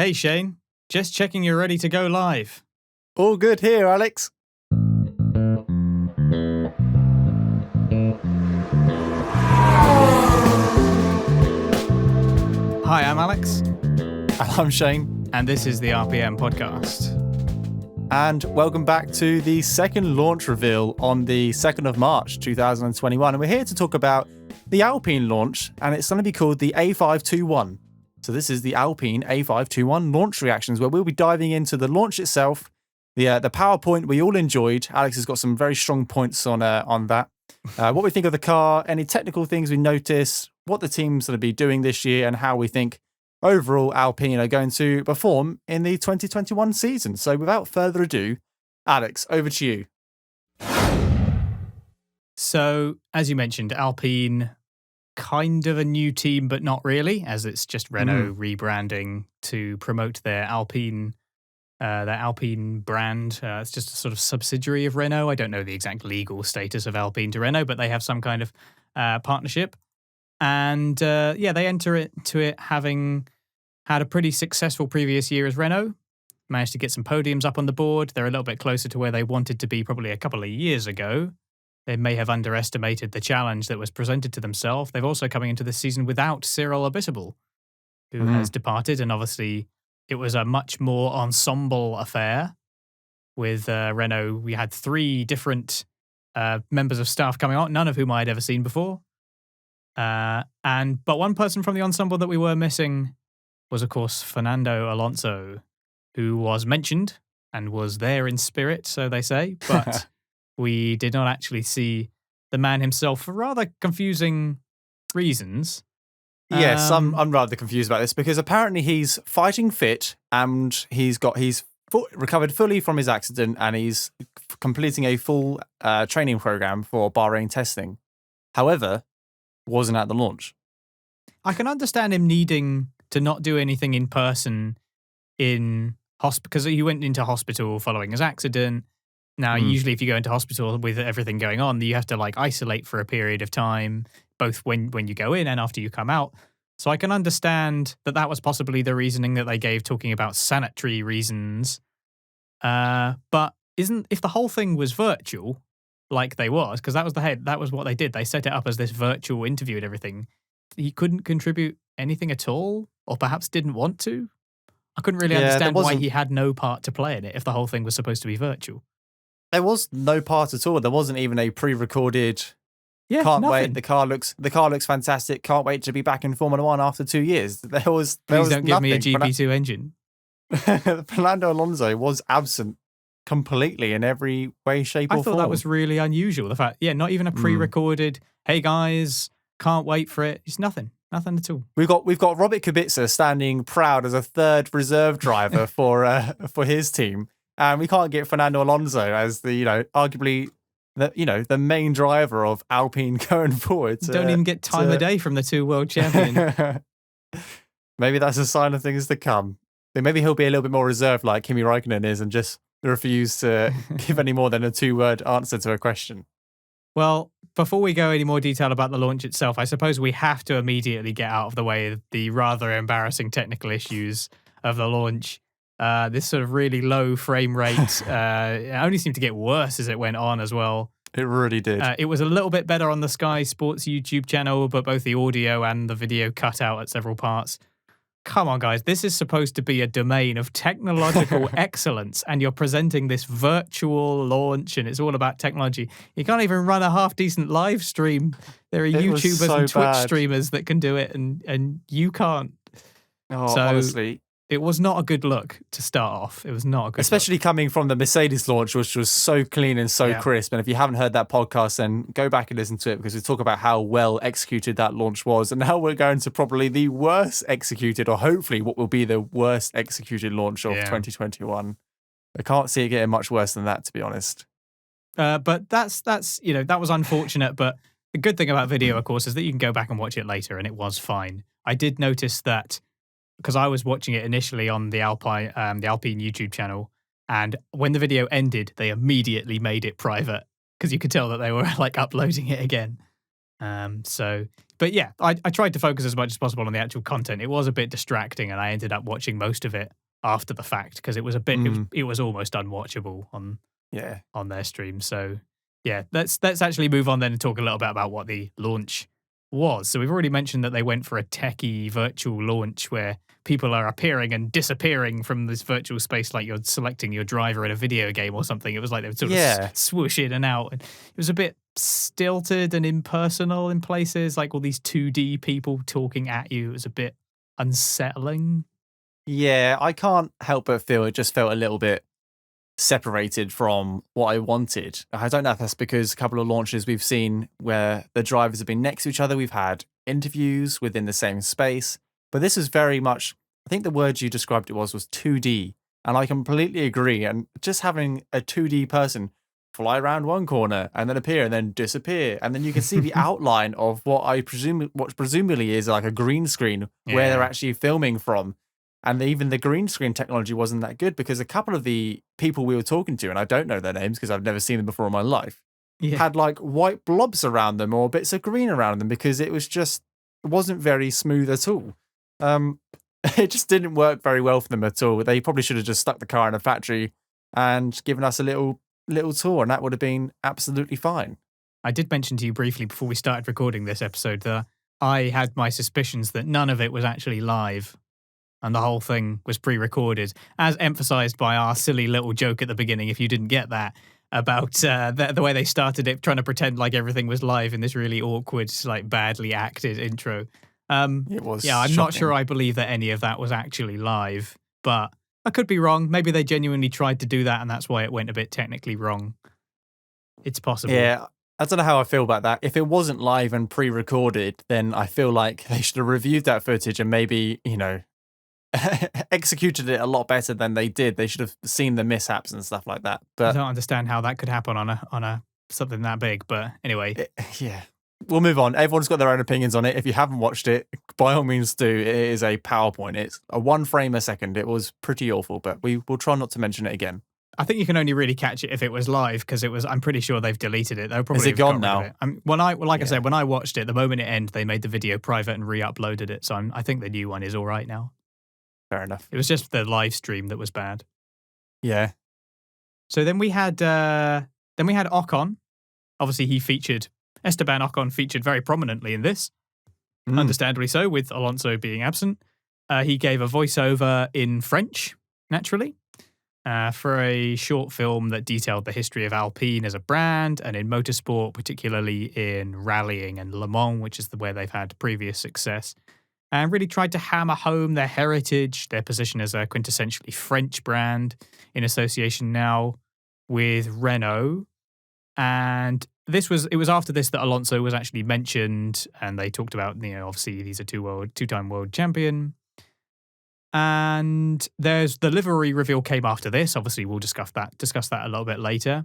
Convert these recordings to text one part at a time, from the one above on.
Hey Shane, just checking you're ready to go live. All good here, Alex. Hi, I'm Alex. And I'm Shane. And this is the RPM podcast. And welcome back to the second launch reveal on the 2nd of March 2021. And we're here to talk about the Alpine launch, and it's going to be called the A521. So this is the Alpine A521 launch reactions, where we'll be diving into the launch itself, the PowerPoint we all enjoyed. Alex has got some very strong points on that. What we think of the car, any technical things we notice, what the team's going to be doing this year, and how we think overall Alpine are going to perform in the 2021 season. So without further ado, Alex, over to you. So, as you mentioned, Alpine, kind of a new team, but not really, as it's just Renault rebranding to promote their Alpine brand. It's just a sort of subsidiary of Renault. I don't know the exact legal status of Alpine to Renault, but they have some kind of partnership. And they enter into it having had a pretty successful previous year as Renault. Managed to get some podiums up on the board. They're a little bit closer to where they wanted to be probably a couple of years ago. They may have underestimated the challenge that was presented to themselves. They've also coming into this season without Cyril Abiteboul, who has departed. And obviously it was a much more ensemble affair with Renault. We had 3 different members of staff coming on, none of whom I had ever seen before. But one person from the ensemble that we were missing was, of course, Fernando Alonso, who was mentioned and was there in spirit, so they say, but we did not actually see the man himself for rather confusing reasons. Yes, I'm rather confused about this because apparently he's fighting fit and he's recovered fully from his accident and he's completing a full training program for Bahrain testing. However, wasn't at the launch. I can understand him needing to not do anything in person in hospital because he went into hospital following his accident. Now, usually if you go into hospital with everything going on, you have to isolate for a period of time, both when you go in and after you come out. So I can understand that was possibly the reasoning that they gave, talking about sanitary reasons. But if the whole thing was virtual, like they was, because that was what they did. They set it up as this virtual interview and everything. He couldn't contribute anything at all, or perhaps didn't want to. I couldn't really understand why he had no part to play in it if the whole thing was supposed to be virtual. There was no part at all. There wasn't even a pre-recorded. Yeah, can't nothing. wait. The car looks fantastic. Can't wait to be back in Formula One after 2 years. Please don't give me a GP2 engine. Fernando Alonso was absent completely in every way, shape, or form. I thought that was really unusual. The fact, not even a pre-recorded. Hey guys, can't wait for it. It's nothing at all. We've got Robert Kubica standing proud as a third reserve driver for his team. And we can't get Fernando Alonso as the, arguably, the main driver of Alpine going forward. Don't even get time of day from the 2 world champions. Maybe that's a sign of things to come. Maybe he'll be a little bit more reserved like Kimi Räikkönen is and just refuse to give any more than a 2-word answer to a question. Well, before we go any more detail about the launch itself, I suppose we have to immediately get out of the way the rather embarrassing technical issues of the launch. This sort of really low frame rate it only seemed to get worse as it went on as well. It really did. It was a little bit better on the Sky Sports YouTube channel, but both the audio and the video cut out at several parts. Come on, guys. This is supposed to be a domain of technological excellence, and you're presenting this virtual launch, and it's all about technology. You can't even run a half-decent live stream. There are YouTubers and Twitch streamers that can do it, and you can't. Honestly. It was not a good look to start off. It was not a good Especially look. Coming from the Mercedes launch, which was so clean and so crisp. And if you haven't heard that podcast, then go back and listen to it because we talk about how well executed that launch was. And now we're going to probably the worst executed, or hopefully what will be the worst executed launch of 2021. I can't see it getting much worse than that, to be honest. But that's that was unfortunate. But the good thing about video, of course, is that you can go back and watch it later, and it was fine. I did notice that, because I was watching it initially on the Alpine YouTube channel, and when the video ended, they immediately made it private because you could tell that they were uploading it again. So But yeah, I tried to focus as much as possible on the actual content. It was a bit distracting, and I ended up watching most of it after the fact because it was a bit. It was almost unwatchable on their stream. So yeah, let's actually move on then and talk a little bit about what the launch was. So we've already mentioned that they went for a techie virtual launch where people are appearing and disappearing from this virtual space like you're selecting your driver in a video game or something. It was like they would sort of swoosh in and out. And it was a bit stilted and impersonal in places, like all these 2D people talking at you. It was a bit unsettling. Yeah, I can't help but feel it just felt a little bit separated from what I wanted. I don't know if that's because a couple of launches we've seen where the drivers have been next to each other. We've had interviews within the same space, but this is very much, I think the word you described it was 2D. And I completely agree. And just having a 2D person fly around one corner and then appear and then disappear. And then you can see the outline of what presumably is like a green screen where they're actually filming from. And even the green screen technology wasn't that good because a couple of the people we were talking to, and I don't know their names because I've never seen them before in my life, had like white blobs around them or bits of green around them because it wasn't very smooth at all. It just didn't work very well for them at all. They probably should have just stuck the car in a factory and given us a little tour, and that would have been absolutely fine. I did mention to you briefly before we started recording this episode that I had my suspicions that none of it was actually live. And the whole thing was pre-recorded, as emphasized by our silly little joke at the beginning, if you didn't get that, about the way they started it, trying to pretend like everything was live in this really awkward, like badly acted intro. It was I'm shocking. not sure I believe that any of that was actually live, but I could be wrong. Maybe they genuinely tried to do that, and that's why it went a bit technically wrong. It's possible. Yeah, I don't know how I feel about that. If it wasn't live and pre-recorded, then I feel like they should have reviewed that footage and maybe, executed it a lot better than they did. They should have seen the mishaps and stuff like that. But I don't understand how that could happen on a something that big. But anyway, we'll move on. Everyone's got their own opinions on it. If you haven't watched it, by all means do. It is a PowerPoint. It's a 1 frame a second. It was pretty awful, but we will try not to mention it again. I think you can only really catch it if it was live because it was. I'm pretty sure they've deleted it. They'll probably is it gone now? I said, when I watched it, the moment it ended, they made the video private and re-uploaded it. So I think the new one is all right now. Fair enough. It was just the live stream that was bad. Yeah. So then we had Ocon. Obviously, Esteban Ocon featured very prominently in this. Understandably so, with Alonso being absent. He gave a voiceover in French, naturally, for a short film that detailed the history of Alpine as a brand and in motorsport, particularly in rallying and Le Mans, which is where they've had previous success. And really tried to hammer home their heritage, their position as a quintessentially French brand in association now with Renault. And it was after this that Alonso was actually mentioned, and they talked about, obviously he's a two-time world champion. And there's the livery reveal came after this. Obviously, we'll discuss that a little bit later.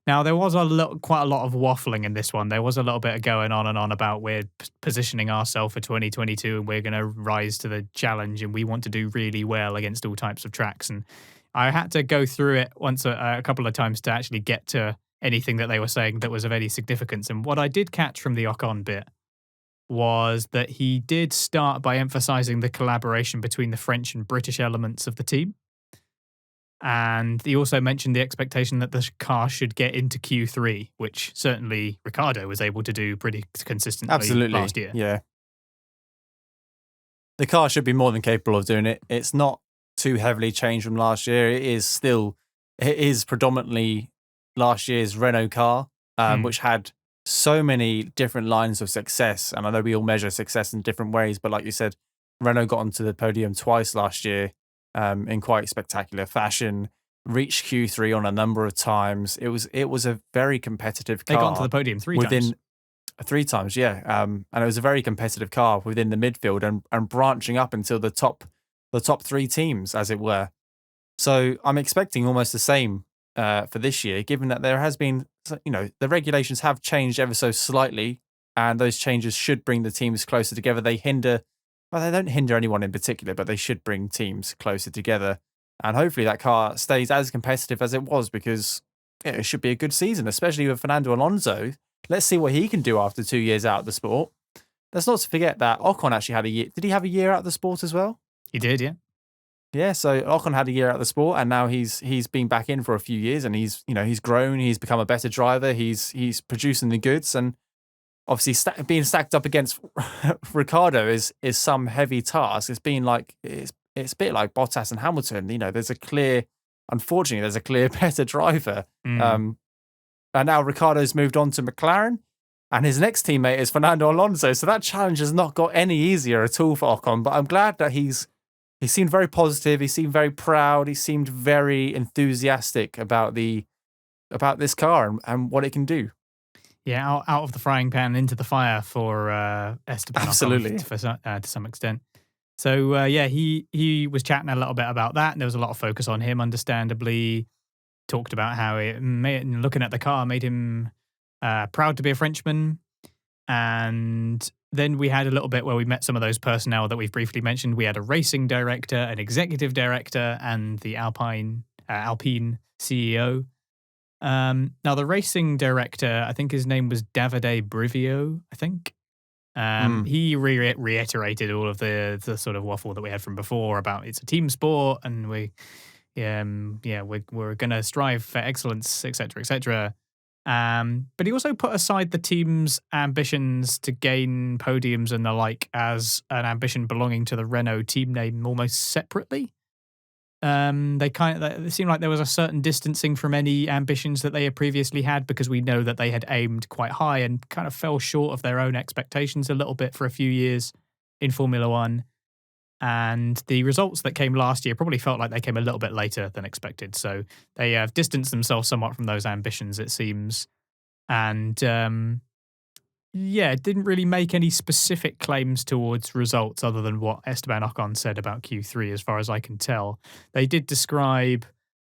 Now, there was quite a lot of waffling in this one. There was a little bit of going on and on about we're positioning ourselves for 2022 and we're going to rise to the challenge and we want to do really well against all types of tracks. And I had to go through it once a couple of times to actually get to anything that they were saying that was of any significance. And what I did catch from the Ocon bit was that he did start by emphasizing the collaboration between the French and British elements of the team. And he also mentioned the expectation that the car should get into Q3, which certainly Ricciardo was able to do pretty consistently last year. Yeah. The car should be more than capable of doing it. It's not too heavily changed from last year. It is predominantly last year's Renault car, which had so many different lines of success. And I know we all measure success in different ways, but like you said, Renault got onto the podium twice last year. In quite spectacular fashion, reached Q3 on a number of times. It was a very competitive car. They got onto the podium three times, yeah. And it was a very competitive car within the midfield and branching up until the top 3 teams, as it were. So I'm expecting almost the same for this year, given that there has been, the regulations have changed ever so slightly, and those changes should bring the teams closer together. They don't hinder anyone in particular, but they should bring teams closer together. And hopefully that car stays as competitive as it was, because it should be a good season, especially with Fernando Alonso. Let's see what he can do after 2 years out of the sport. let's not forget that Ocon actually had a year. Did he have a year out of the sport as well? He did, yeah. Yeah, so Ocon had a year out of the sport, and now he's been back in for a few years, and he's grown. He's become a better driver. He's producing the goods, and obviously being stacked up against Ricardo is some heavy task. It's been like it's a bit like Bottas and Hamilton. Unfortunately, there's a clear better driver. And now Ricardo's moved on to McLaren, and his next teammate is Fernando Alonso. So that challenge has not got any easier at all for Ocon. But I'm glad that he seemed very positive. He seemed very proud. He seemed very enthusiastic about this car and what it can do. Yeah, out of the frying pan into the fire for Esteban Absolutely. Ocon to some extent. So, he was chatting a little bit about that. And there was a lot of focus on him, understandably. Talked about how looking at the car made him proud to be a Frenchman. And then we had a little bit where we met some of those personnel that we've briefly mentioned. We had a racing director, an executive director, and the Alpine CEO. Now, the racing director, I think his name was Davide Brivio, I think. He reiterated all of the sort of waffle that we had from before about it's a team sport and we're going to strive for excellence, etc., etc. But he also put aside the team's ambitions to gain podiums and the like as an ambition belonging to the Renault team name almost separately. It seemed like there was a certain distancing from any ambitions that they had previously had because we know that they had aimed quite high and kind of fell short of their own expectations a little bit for a few years in Formula One. And the results that came last year probably felt like they came a little bit later than expected. So they have distanced themselves somewhat from those ambitions, it seems. And it didn't really make any specific claims towards results other than what Esteban Ocon said about Q3, as far as I can tell. They did describe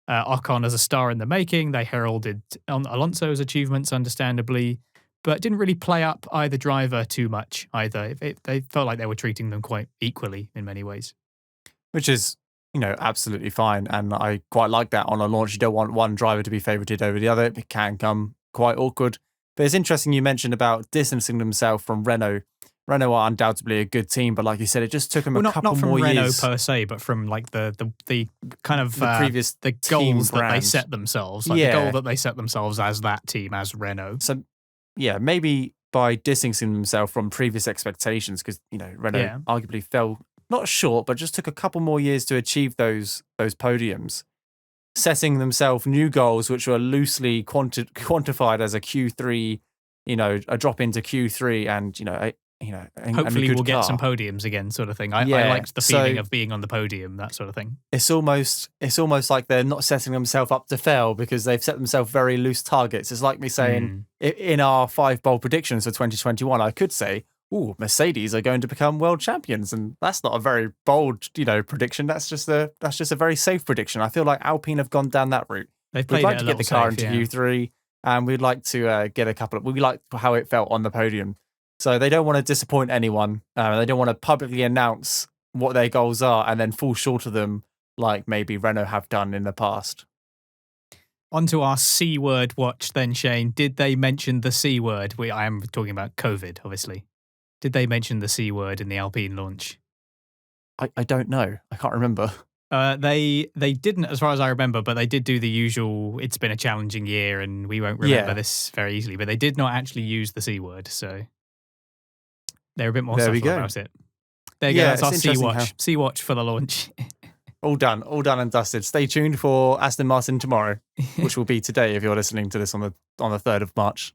Ocon as a star in the making. They heralded Alonso's achievements, understandably, but didn't really play up either driver too much either. They felt like they were treating them quite equally in many ways. Which is, absolutely fine. And I quite like that on a launch. You don't want one driver to be favoured over the other. It can come quite awkward. But it's interesting you mentioned about distancing themselves from Renault. Renault are undoubtedly a good team, but like you said, it just took them a couple more years. Not from Renault per se, but from like the kind of the previous the goals that they set themselves. Like the goal that they set themselves as that team, as Renault. So, maybe by distancing themselves from previous expectations, because Renault arguably fell not short, but just took a couple more years to achieve those podiums. Setting themselves new goals, which were loosely quantified as a Q3, a drop into Q3, and hopefully we'll get some podiums again, sort of thing. I liked the feeling of being on the podium, that sort of thing. It's almost like they're not setting themselves up to fail because they've set themselves very loose targets. It's like me saying in our 5 bold predictions for 2021, I could say, Mercedes are going to become world champions, and that's not a very bold, prediction. That's just a very safe prediction. I feel like Alpine have gone down that route. We'd like to get the car into Q3, and we'd like to get a couple of. We like how it felt on the podium, so they don't want to disappoint anyone. They don't want to publicly announce what their goals are and then fall short of them, like maybe Renault have done in the past. Onto our C word watch, then, Shane. Did they mention the C word? I am talking about COVID, obviously. Did they mention the C word in the Alpine launch? I don't know. I can't remember. They didn't, as far as I remember, but they did do the usual, it's been a challenging year and we won't remember this very easily. But they did not actually use the C word, so they're a bit more subtle about it. There you go, that's our C watch. C watch for the launch. All done and dusted. Stay tuned for Aston Martin tomorrow, which will be today if you're listening to this on the 3rd of March.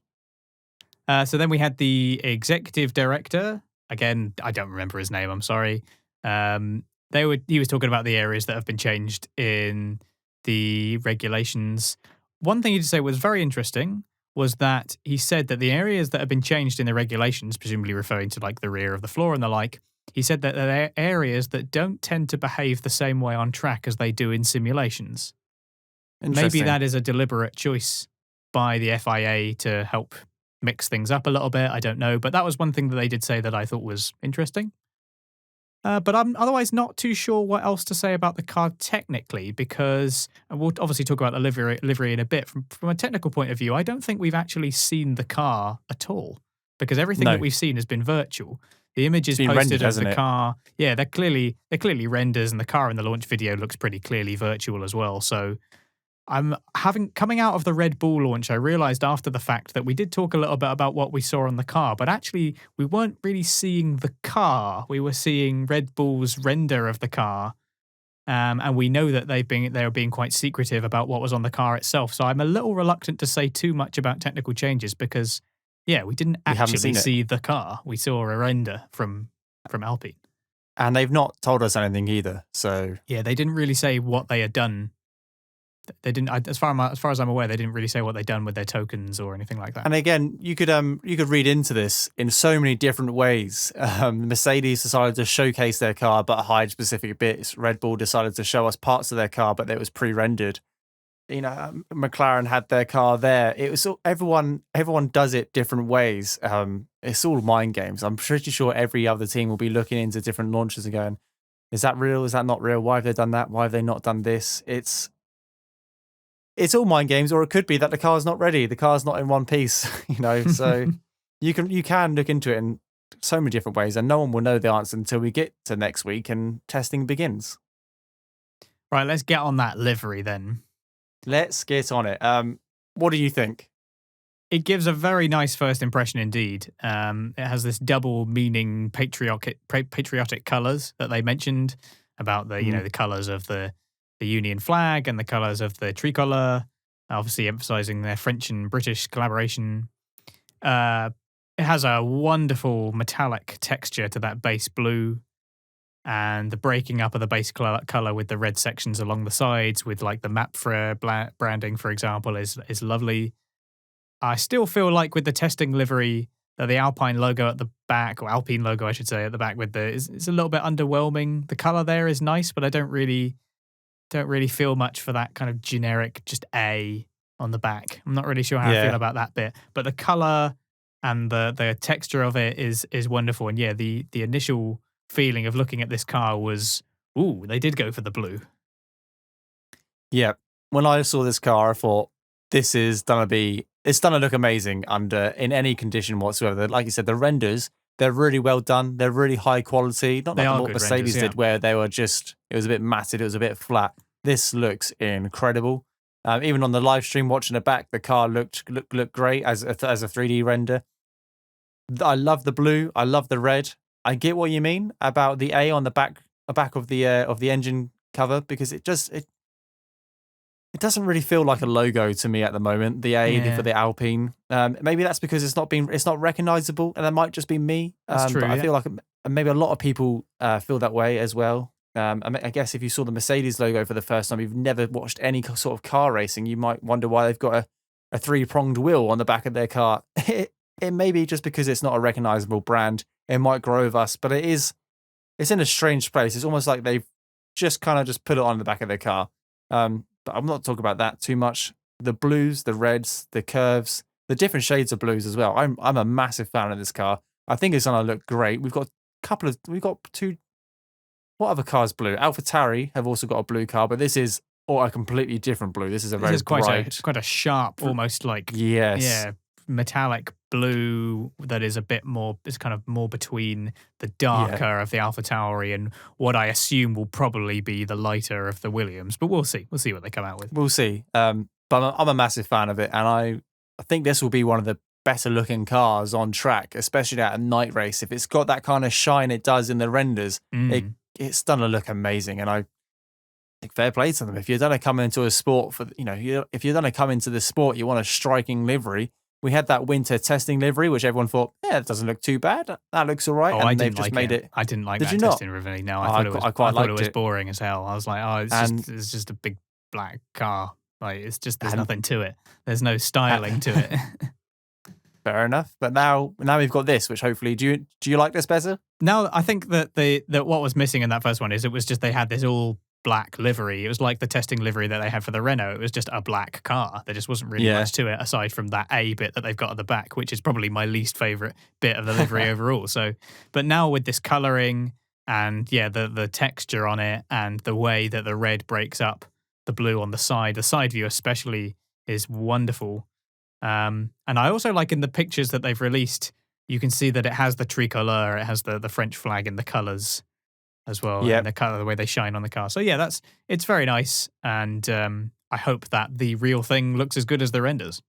So then we had the executive director. Again, I don't remember his name. I'm sorry. He was talking about the areas that have been changed in the regulations. One thing he did say was very interesting was that he said that the areas that have been changed in the regulations, presumably referring to like the rear of the floor and the like, he said that they're areas that don't tend to behave the same way on track as they do in simulations. Maybe that is a deliberate choice by the FIA to help mix things up a little bit. I don't know. But that was one thing that they did say that I thought was interesting. But I'm otherwise not too sure what else to say about the car technically, because we'll obviously talk about the livery in a bit. From a technical point of view, I don't think we've actually seen the car at all, because everything that we've seen has been virtual. The images been posted rendered, of hasn't the it? car, yeah, they're clearly renders, and the car in the launch video looks pretty clearly virtual as well. So coming out of the Red Bull launch, I realized after the fact that we did talk a little bit about what we saw on the car, but actually we weren't really seeing the car. We were seeing Red Bull's render of the car. And we know that they're being quite secretive about what was on the car itself. So I'm a little reluctant to say too much about technical changes because, yeah, we didn't We haven't actually seen it. see the car. We saw a render from Alpine. And they've not told us anything either. So Yeah, they didn't really say what they had done. They didn't, as far as I'm aware, they didn't really say what they'd done with their tokens or anything like that. And again, you could read into this in so many different ways. Mercedes decided to showcase their car but hide specific bits. Red Bull decided to show us parts of their car, but it was pre-rendered. McLaren had their car there. It was everyone does it different ways. It's all mind games. I'm pretty sure every other team will be looking into different launches and going, "Is that real? Is that not real? Why have they done that? Why have they not done this?" It's all mind games, or it could be that the car's not ready. The car's not in one piece, So you can look into it in so many different ways, and no one will know the answer until we get to next week and testing begins. Right, let's get on that livery then. Let's get on it. What do you think? It gives a very nice first impression indeed. It has this double meaning patriotic colours that they mentioned about the the colours of the Union flag and the colours of the tricolour, obviously emphasising their French and British collaboration. It has a wonderful metallic texture to that base blue, and the breaking up of the base colour with the red sections along the sides with like the Mapfre branding, for example, is lovely. I still feel like with the testing livery, the Alpine logo at the back, or Alpine logo, I should say, at the back with it's a little bit underwhelming. The colour there is nice, but I don't really feel much for that kind of generic just A on the back. I'm not really sure how I feel about that bit, but the color and the texture of it is wonderful. And yeah, the initial feeling of looking at this car was, ooh, they did go for the blue. Yeah, when I saw this car, I thought it's gonna look amazing in any condition whatsoever. Like you said, the renders, they're really well done. They're really high quality. Not like what Mercedes did, where they were it was a bit matted, it was a bit flat. This looks incredible. Even on the live stream watching it back, the car looked great as a 3D render. I love the blue. I love the red. I get what you mean about the A on the back of the engine cover, because it doesn't really feel like a logo to me at the moment. The A for the Alpine. Maybe that's because it's not recognizable, and that might just be me. That's true. But I feel like maybe a lot of people feel that way as well. I guess if you saw the Mercedes logo for the first time, you've never watched any sort of car racing, you might wonder why they've got a three-pronged wheel on the back of their car. It may be just because it's not a recognizable brand. It might grow with us, but it's in a strange place. It's almost like they've just kind of just put it on the back of their car. But I'm not talking about that too much. The blues, the reds, the curves, the different shades of blues as well. I'm a massive fan of this car. I think it's going to look great. We've got two. What other car's blue? AlphaTauri have also got a blue car, but this is a completely different blue. This is quite a sharp, almost like metallic blue that is a bit more. It's kind of more between the darker of the AlphaTauri and what I assume will probably be the lighter of the Williams. But we'll see. We'll see what they come out with. We'll see. But I'm a massive fan of it, and I think this will be one of the better looking cars on track, especially at a night race. If it's got that kind of shine it does in the renders, it's going to look amazing. And I think fair play to them. If you're going to come into a sport if you're going to come into the sport, you want a striking livery. We had that winter testing livery, which everyone thought, it doesn't look too bad. That looks all right. Oh, and I they've didn't just like made it. it. I didn't like Did that you not? testing livery. No, I thought it was boring as hell. I was like, it's just a big black car. Like there's nothing to it. There's no styling to it. Fair enough. But now we've got this, which hopefully, do you like this better? No, I think that what was missing in that first one is it was just they had this all black livery. It was like the testing livery that they had for the Renault. It was just a black car. There just wasn't really much to it aside from that A bit that they've got at the back, which is probably my least favorite bit of the livery overall. So, but now with this coloring and the texture on it and the way that the red breaks up the blue on the side view especially is wonderful. And I also like in the pictures that they've released, You can see that it has the tricolor, it has the French flag in the colours as well, Yep. and the way they shine on the car. So yeah, it's very nice, and I hope that the real thing looks as good as the renders.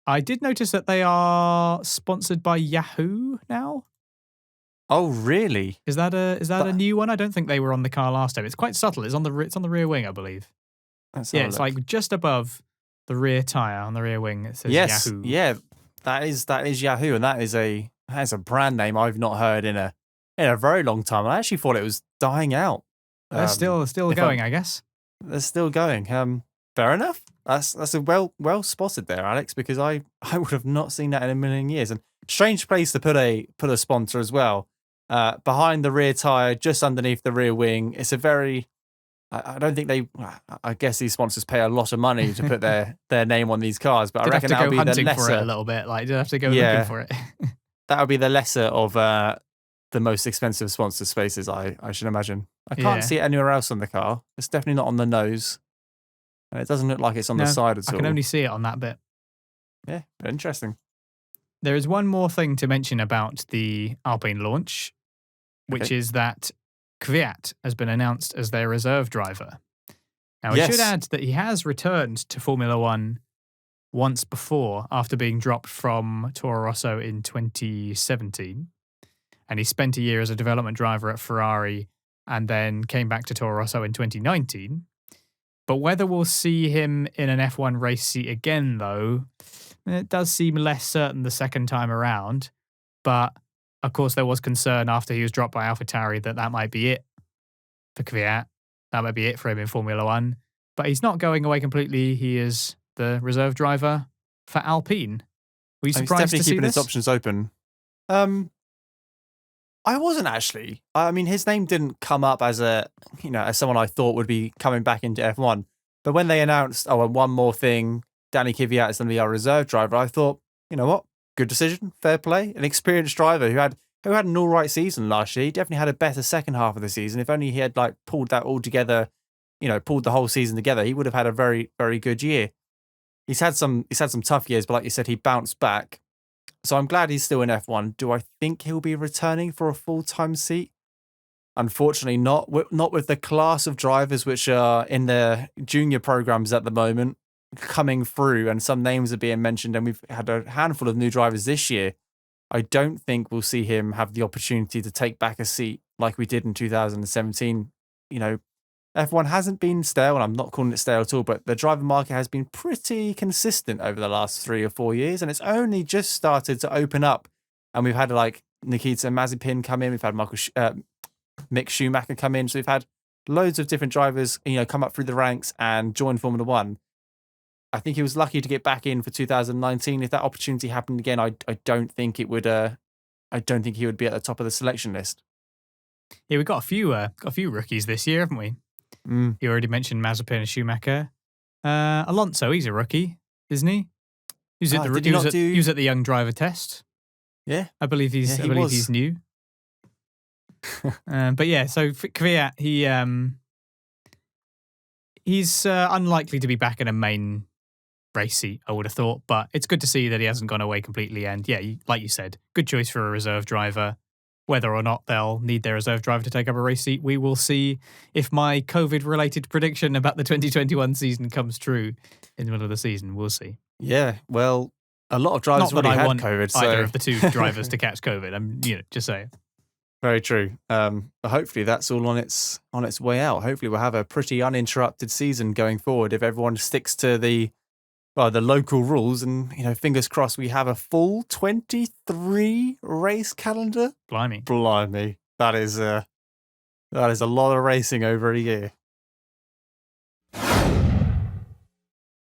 I did notice that they are sponsored by Yahoo now. Oh, really? Is that a new one? I don't think they were on the car last time. It's quite subtle. It's on the rear wing, I believe. Let's Yeah, have a it's look. like just above the rear tire on the rear wing. It says Yes, Yahoo. yeah, that is Yahoo, and that is a brand name I've not heard in a very long time. I actually thought it was dying out. They're still if going, I guess. They're still going. Fair enough. That's a well spotted there, Alex, because I would have not seen that in a million years. And strange place to put a sponsor as well. Behind the rear tire, just underneath the rear wing. It's a very I don't think they. I guess these sponsors pay a lot of money to put their name on these cars, but I reckon that'll be the hunting lesser. for it a little bit. Like, you have to go looking for it. That would be the lesser of the most expensive sponsor spaces, I should imagine. I can't see it anywhere else on the car. It's definitely not on the nose. And it doesn't look like it's on the side at all. I can only see it on that bit. Yeah, interesting. There is one more thing to mention about the Alpine launch, which is that Kvyat has been announced as their reserve driver. Now, we should add that he has returned to Formula One once before after being dropped from Toro Rosso in 2017. And he spent a year as a development driver at Ferrari and then came back to Toro Rosso in 2019. But whether we'll see him in an F1 race seat again, though, it does seem less certain the second time around. But, of course, there was concern after he was dropped by AlphaTauri that might be it for Kvyat. That might be it for him in Formula One. But he's not going away completely. He is the reserve driver for Alpine. Were you surprised to see this? He's definitely keeping his options open. I wasn't actually. I mean, his name didn't come up as as someone I thought would be coming back into F1. But when they announced, and one more thing, Danny Kvyat is going to be our reserve driver, I thought, you know what? Good decision, fair play. An experienced driver who had an all right season last year. He definitely had a better second half of the season. If only he had pulled that all together, pulled the whole season together, he would have had a very, very good year. He's had some tough years, but like you said, he bounced back. So I'm glad he's still in F1. Do I think he'll be returning for a full-time seat? Unfortunately, not with the class of drivers which are in the junior programs at the moment coming through, and some names are being mentioned, and we've had a handful of new drivers this year. I don't think we'll see him have the opportunity to take back a seat like we did in 2017. F1 hasn't been stale, and I'm not calling it stale at all, but the driver market has been pretty consistent over the last 3 or 4 years, and it's only just started to open up. And we've had Nikita Mazepin come in, we've had Mick Schumacher come in, so we've had loads of different drivers, come up through the ranks and join Formula One. I think he was lucky to get back in for 2019. If that opportunity happened again, I don't think it would. I don't think he would be at the top of the selection list. Yeah, we've got a few rookies this year, haven't we? You already mentioned Mazepin and Schumacher. Alonso, he's a rookie, isn't he? He was at the young driver test. Yeah, I believe he's new. But yeah, so for Kvyat, he's unlikely to be back in a main race seat, I would have thought. But it's good to see that he hasn't gone away completely. And yeah, like you said, good choice for a reserve driver. Whether or not they'll need their reserve driver to take up a race seat, we will see if my COVID-related prediction about the 2021 season comes true in the middle of the season. We'll see. Yeah, well, a lot of drivers already had COVID. So either of the two drivers to catch COVID. I'm just saying. Very true. But hopefully that's all on its way out. Hopefully we'll have a pretty uninterrupted season going forward if everyone sticks to the local rules, and fingers crossed we have a full 23 race calendar. Blimey, that is a lot of racing over a year.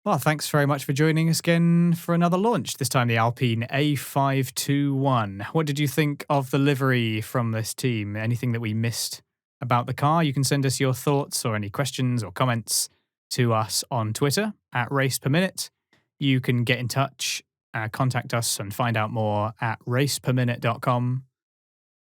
Well, thanks very much for joining us again for another launch. This time the Alpine A521. What did you think of the livery from this team? Anything that we missed about the car? You can send us your thoughts or any questions or comments to us on Twitter at RacePerMinute. You can get in touch, contact us and find out more at RacePerMinute.com,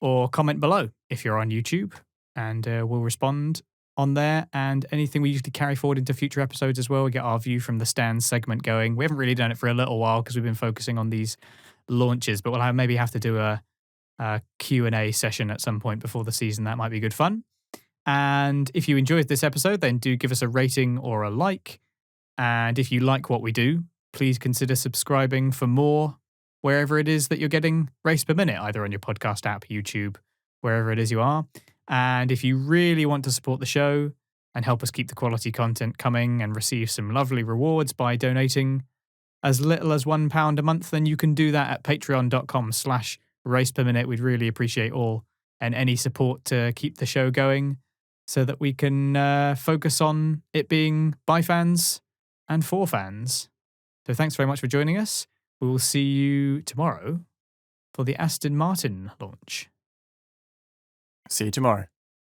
or comment below if you're on YouTube, and we'll respond on there, and anything we usually carry forward into future episodes as well. We get our view from the stands segment going. We haven't really done it for a little while because we've been focusing on these launches, but we'll maybe have to do a Q&A session at some point before the season. That might be good fun. And if you enjoyed this episode, then do give us a rating or a like. And if you like what we do, please consider subscribing for more wherever it is that you're getting Race Per Minute, either on your podcast app, YouTube, wherever it is you are. And if you really want to support the show and help us keep the quality content coming and receive some lovely rewards by donating as little as £1 a month, then you can do that at patreon.com/RacePerMinute. We'd really appreciate all and any support to keep the show going so that we can focus on it being by fans and for fans. So thanks very much for joining us. We will see you tomorrow for the Aston Martin launch. See you tomorrow.